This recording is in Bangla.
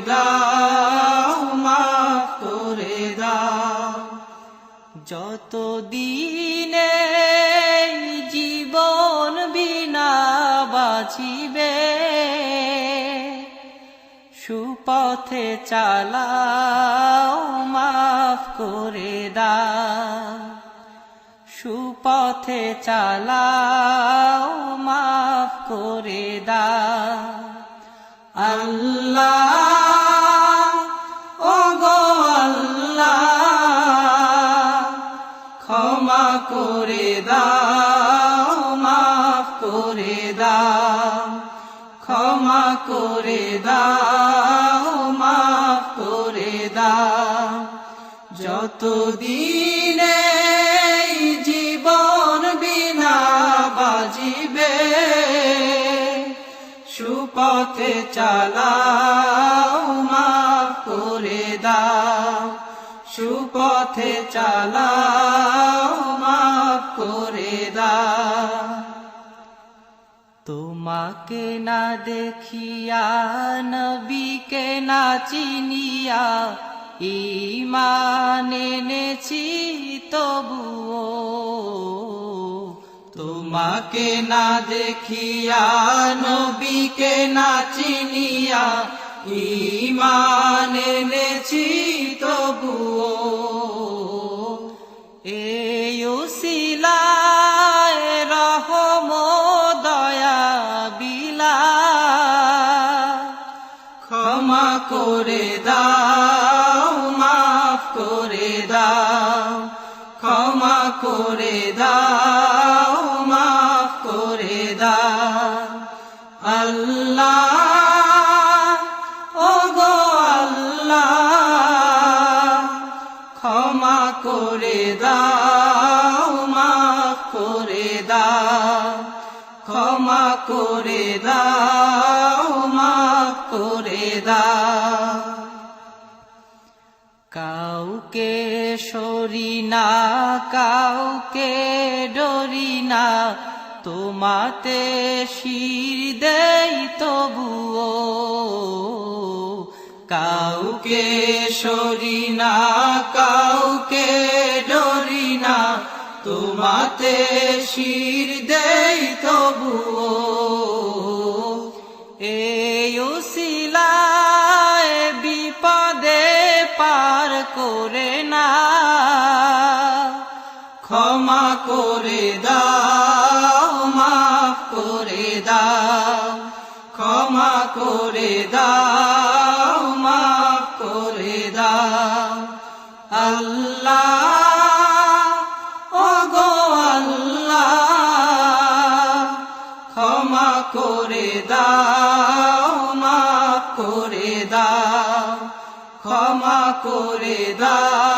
দাও, মাফ করে দাও। যতদিনে জীবন বিনা বাঁচিবে, সুপথে চালাও, মাফ করে দাও। সুপথে চালাও, মাফ করে দাও। আল্লাহ, ও গো আল্লাহ, ক্ষমা করে দাও, মাফ করে দাও। ক্ষমা করে দাও, মাফ করে দাও। যতদিনে জীবন বিনা বাজিবে, সুপথে চালাও, মাফ করে দাও। সুপথে চালাও, মাফ করে দাও। তোমাকে না দেখিয়া, নবীকে না চিনিয়া, ঈমান এনেছি তবুও। তোমাকে না দেখিয়া, নবীকে না চিনিয়া, ঈমান এনেছি তবুও। এই উসিলায় রহম দয়া বিলা, ক্ষমা করে দাও, মাফ করে দাও। ক্ষমা করে দাও, মাফ করে দাও। আল্লাহ, ও গো আল্লাহ, ক্ষমা করে দাও, মাফ করে দাও। ক্ষমা করে দাও, মাফ করে দাও। কাউকে সরি না, কাউকে ডরি না, তোমাতে শির দেই তবুও। কাউকে সরি না, কাউকে ডরি না, তোমাতে শির দেই তবুও। এই উসিলায় বিপদে পার করে না, ক্ষমা করে দাও, মাফ করে দাও। ক্ষমা করে দাও, মাফ করে দাও। আল্লাহ, ও গো আল্লাহ, ক্ষমা করে দাও, মাফ করে দাও। ক্ষমা করে দাও।